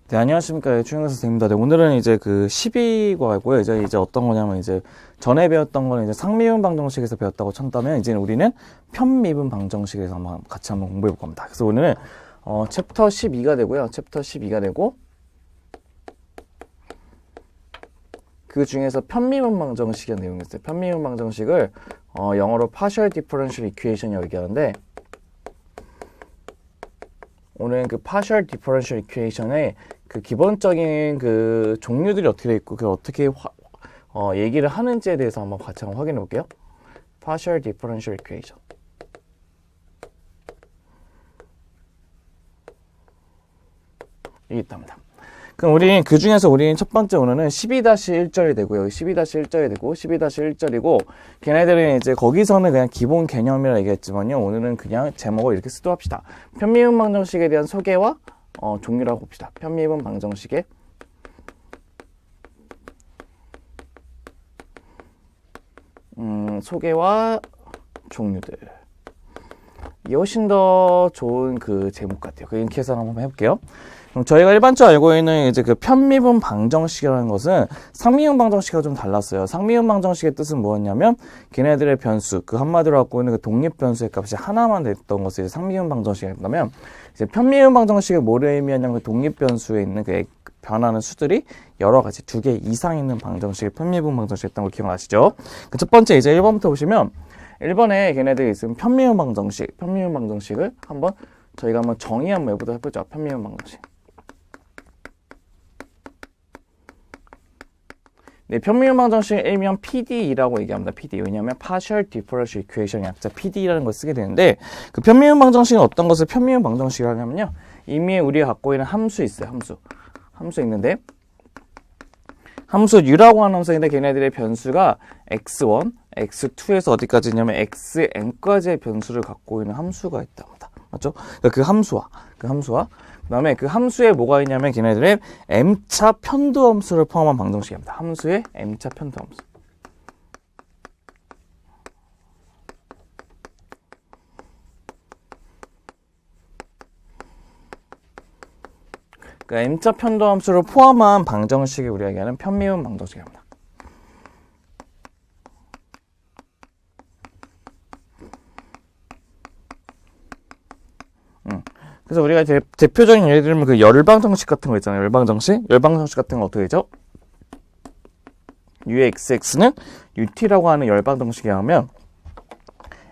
네, 안녕하십니까. 최영선 선생님입니다. 네, 오늘은 이제 그 12과고요. 이제 어떤 거냐면 이제 전에 배웠던 거는 이제 상미분 방정식에서 배웠다고 쳤다면 이제 우리는 편미분 방정식에서 같이 한번 공부해 볼 겁니다. 그래서 오늘은 챕터 12가 되고요. 챕터 12가 되고 그 중에서 편미분 방정식이라는 내용이 있어요. 편미분 방정식을 영어로 partial differential equation이라고 얘기하는데 오늘은 그 partial differential equation의 그 기본적인 그 종류들이 어떻게 되어 있고 그 어떻게 얘기를 하는지에 대해서 한번 같이 한번 확인해 볼게요. partial differential equation. 이게 있답니다. 그럼 우린 그 중에서 첫 번째 오늘은 12-1절이 되고요. 12-1절이 되고 12-1절이고 걔네들은 이제 거기서는 그냥 기본 개념이라 얘기했지만요. 오늘은 그냥 제목을 이렇게 쓰도록 합시다. 편미분 방정식에 대한 소개와 종류라고 봅시다. 편미분 방정식의 소개와 종류들. 이게 훨씬 더 좋은 그 제목 같아요. 이렇게 해서 한번 해볼게요. 그럼 저희가 일반적으로 알고 있는 이제 그 편미분 방정식이라는 것은 상미분 방정식과 좀 달랐어요. 상미분 방정식의 뜻은 뭐였냐면 걔네들의 변수, 그 한마디로 갖고 있는 그 독립 변수의 값이 하나만 됐던 것을 이제 상미분 방정식이었다면 이제 편미분 방정식의 뭐를 의미하냐면 그 독립 변수에 있는 그 변하는 수들이 여러 가지 2개 이상 있는 방정식이 편미분 방정식이었던 걸 기억나시죠? 그 첫 번째 이제 1번부터 보시면 1번에 걔네들이 있으면 편미분 방정식을 저희가 한번 정의 한번 해보죠. 편미분 방정식. 네, 편미분 방정식을 일명 PDE라고 얘기합니다. PD. 왜냐하면 Partial Differential Equation 약자 PDE라는 걸 쓰게 되는데 그 편미분 방정식은 어떤 것을 편미분 방정식이라고 하냐면요. 이미 우리가 갖고 있는 함수 있어요. 함수 있는데 함수 U라고 하는 함수인데 걔네들의 변수가 x1, x2에서 어디까지냐면 xn까지의 변수를 갖고 있는 함수가 있답니다. 맞죠? 그러니까 그 함수와 그 다음에 그 함수에 뭐가 있냐면 걔네들의 m차 편도 함수를 포함한 방정식입니다. 함수의 m차 편도 함수. 그러니까 m차 편도 함수를 포함한 방정식이 우리가 얘기하는 편미분 방정식입니다. 그래서 우리가 대표적인 예를 들면 그 열방정식 같은 거 있잖아요. 열방정식 같은 거 어떻게 되죠? uxx는 ut라고 하는 열방정식에 하면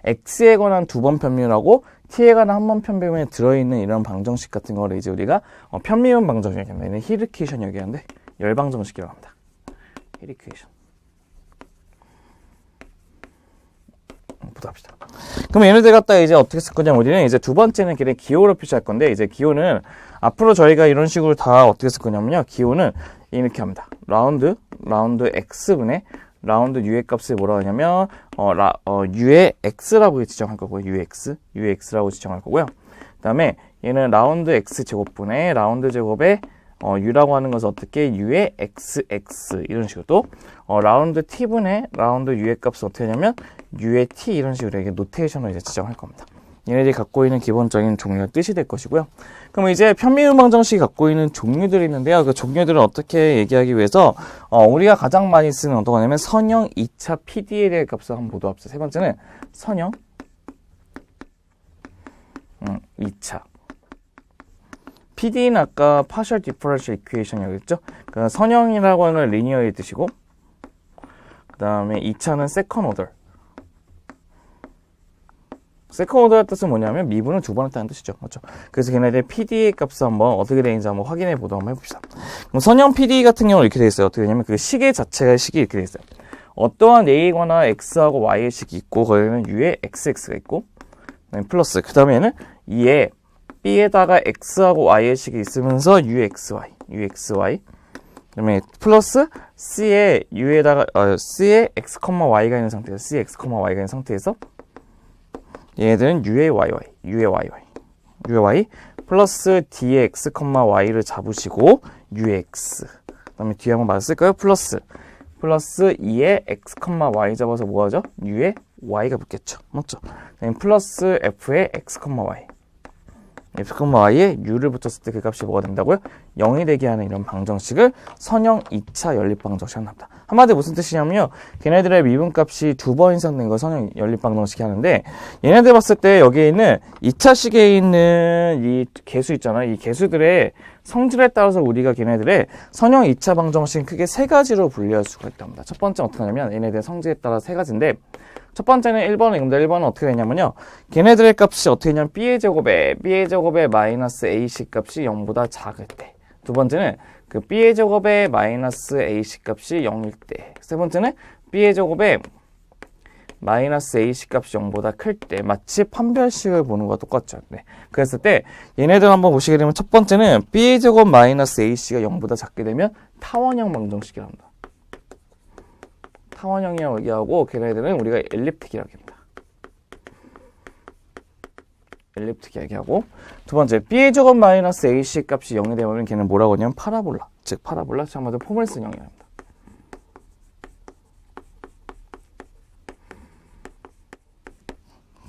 x에 관한 2번 편미분하고 t에 관한 1번 편미분에 들어있는 이런 방정식 같은 거를 이제 우리가 편미분 방정식이라고 합니다. 얘는 히르케이션 얘기하는데 열방정식이라고 합니다. 히르케이션. 보도록 합시다. 그럼 얘네들 갖다 이제 어떻게 쓸 거냐면 우리는 이제 두 번째는 걔네 기호로 표시할 건데 이제 기호는 앞으로 저희가 이런 식으로 다 어떻게 쓸 거냐면요. 기호는 이렇게 합니다. 라운드 x분의 라운드 u의 값을 뭐라고 하냐면 u의 x라고 지정할 거고요. ux라고 지정할 거고요. 그다음에 얘는 라운드 x제곱분의 라운드 제곱에 u라고 하는 것은 어떻게 u의 xx 이런 식으로 또 라운드 t분의 라운드 u의 값은 어떻게 하냐면 u의 t 이런 식으로 이렇게 노테이션을 이제 지정할 겁니다. 얘네들이 갖고 있는 기본적인 종류의 뜻이 될 것이고요. 그럼 이제 편미분 방정식이 갖고 있는 종류들이 있는데요. 그 종류들을 어떻게 얘기하기 위해서 우리가 가장 많이 쓰는 어떤 거냐면 선형 2차 PDL의 값을 한번 보도록 합시다. 세 번째는 선형 2차 PD는 아까 Partial Differential Equation이었죠. 그 선형이라고 하는 리니어의 뜻이고 그 다음에 2차는 Second Order. Second Order의 뜻은 뭐냐면 미분을 2번 했다는 뜻이죠. 맞죠? 그래서 걔네들 PD의 값을 한번 어떻게 되는지 한번 확인해 보도록 한번 해봅시다. 그럼 선형 PD 같은 경우는 이렇게 되어 있어요. 어떻게 되냐면 그 식의 자체가 식이 이렇게 되어 있어요. 어떠한 A거나 X하고 Y의 식이 있고 거기는 U에 XX가 있고 플러스 그 다음에는 2에 B에다가 X하고 Y의 식이 있으면서 UXY 그 다음에 플러스 C에 C에 X, Y가 있는 상태에서 C에 X, Y가 있는 상태에서 얘네들은 U의 Y 플러스 D의 X, Y를 잡으시고 UX 그 다음에 뒤에 한번 맞았을까요? 플러스 2의 X, Y 잡아서 뭐하죠? U의 Y가 붙겠죠. 맞죠? 플러스 F의 X, Y f, y에 u를 붙였을 때 그 값이 뭐가 된다고요? 0이 되게 하는 이런 방정식을 선형 2차 연립방정식이라고 합니다. 한마디로 무슨 뜻이냐면요. 걔네들의 미분값이 2번 이상 된 걸 선형 연립방정식이 하는데 얘네들 봤을 때 여기에 있는 2차식에 있는 이 개수 있잖아요. 이 개수들의 성질에 따라서 우리가 걔네들의 선형 2차 방정식은 크게 세 가지로 분류할 수가 있답니다. 첫 번째 어떻게 하냐면 얘네들의 성질에 따라 세 가지인데 첫 번째는 1번입니다. 1번은 어떻게 되냐면요. 걔네들의 값이 어떻게 되냐면 b의 제곱에 마이너스 ac 값이 0보다 작을 때. 두 번째는 그 b의 제곱에 마이너스 ac 값이 0일 때. 세 번째는 b의 제곱에 마이너스 ac 값이 0보다 클 때. 마치 판별식을 보는 것과 똑같죠. 네. 그랬을 때 얘네들 한번 보시게 되면 첫 번째는 b의 제곱 마이너스 ac가 0보다 작게 되면 타원형 방정식이랍니다. 타원형이라고 얘기하고 걔네들은 우리가 엘립틱이라고 합니다. 엘립틱 얘기하고 두 번째 b의 제곱 마이너스 ac 값이 0이 되면 걔는 뭐라고 하냐면 파라볼라. 즉 파라볼라 참마저 포물선형이라고 합니다.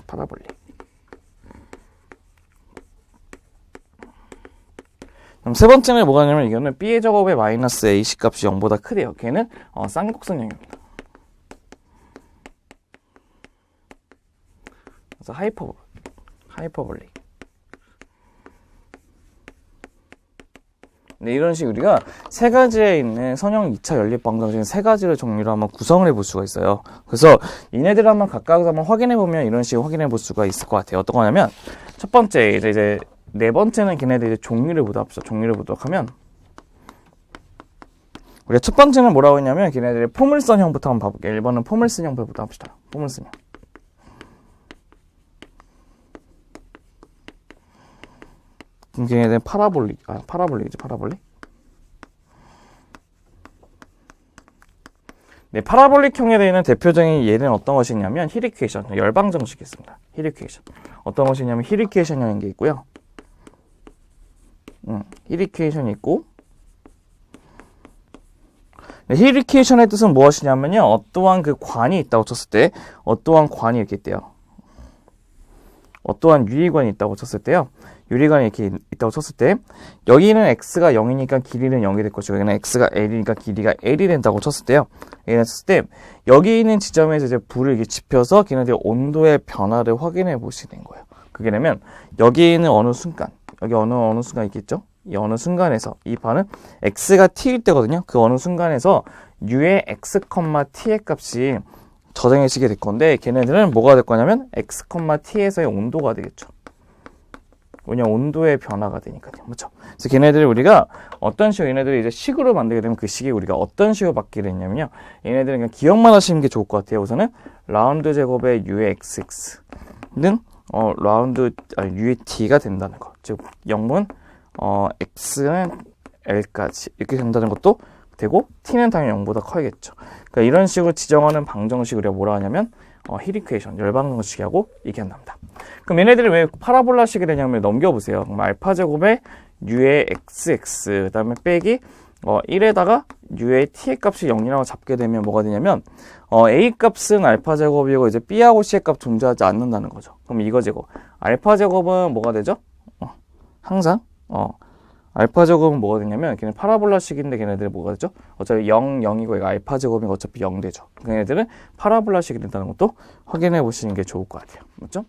파라볼릭. 그럼 세 번째는 뭐가 있냐면 이거는 b의 제곱에 마이너스 ac 값이 0보다 크대요. 걔는 쌍곡선형입니다. 그래서 하이퍼볼릭. 네, 이런 식으로 우리가 세 가지에 있는 선형 2차 연립 방정식 세 가지를 종류로 한번 구성을 해볼 수가 있어요. 그래서 얘네들을 한번 각각 한번 확인해 보면 이런 식으로 확인해 볼 수가 있을 것 같아요. 어떤 거냐면 첫 번째 이제 네 번째는 걔네들 이제 종류를 보도록 합시다. 종류를 보도록 하면 우리가 첫 번째는 뭐라고 했냐면 걔네들의 포물선형부터 한번 봐볼게요. 1번은 포물선형부터 보도록 합시다. 포물선형. 그럼 걔네들은 파라볼릭이지, 파라볼릭. 네, 파라볼릭형에 대한 대표적인 예는 어떤 것이냐면 힐이퀘이션, 열방정식이 있습니다. 힐이퀘이션. 어떤 것이냐면 힐이퀘이션이라는 게 있고요. 힐이퀘이션이 있고 네, 힐이퀘이션의 뜻은 무엇이냐면요. 어떠한 그 관이 있다고 쳤을 때 어떠한 관이 이렇게 있대요. 어떠한 유리관이 있다고 쳤을 때요. 유리관이 이렇게 있다고 쳤을 때 여기는 x가 0이니까 길이는 0이 될 것이고 여기는 x가 l이니까 길이가 l이 된다고 쳤을 때요. 이랬을 때 여기 있는 지점에서 이제 불을 이렇게 지펴서 걔네들 온도의 변화를 확인해 볼 수 있는 거예요. 그게 되면 여기 있는 어느 순간 여기 어느 순간 있겠죠? 이 어느 순간에서 이 반은 x가 t일 때거든요. 그 어느 순간에서 u의 x, t의 값이 저장해지게 될 건데 걔네들은 뭐가 될 거냐면 x, t에서의 온도가 되겠죠. 왜냐면 온도의 변화가 되니까요. 그렇죠? 그래서 걔네들을 우리가 어떤 식으로 얘네들을 이제 식으로 만들게 되면 그 식이 우리가 어떤 식으로 바뀌게 되냐면요. 얘네들은 그냥 기억만 하시는 게 좋을 것 같아요. 우선은 라운드 제곱의 u의 xx는 u의 t가 된다는 거. 즉 0은 x는 l까지 이렇게 된다는 것도 되고 t는 당연히 0보다 커야겠죠. 그러니까 이런 식으로 지정하는 방정식을 우리가 뭐라 하냐면 힐이퀘이션, 열방정식이라고 얘기한답니다. 그럼 얘네들이 왜 파라볼라식이 되냐면 넘겨보세요. 그럼 알파제곱에 u의 xx 그 다음에 빼기 1에다가 u의 t의 값이 0이라고 잡게 되면 뭐가 되냐면 a 값은 알파제곱이고 이제 b하고 c의 값 존재하지 않는다는 거죠. 그럼 이거제곱 알파제곱은 뭐가 되죠? 항상 알파제곱은 뭐가 되냐면 걔는 파라볼라식인데 걔네들은 뭐가 되죠? 어차피 0, 0이고 이거 알파제곱이니까 어차피 0 되죠. 걔네들은 파라볼라식이 된다는 것도 확인해 보시는 게 좋을 것 같아요. 맞죠?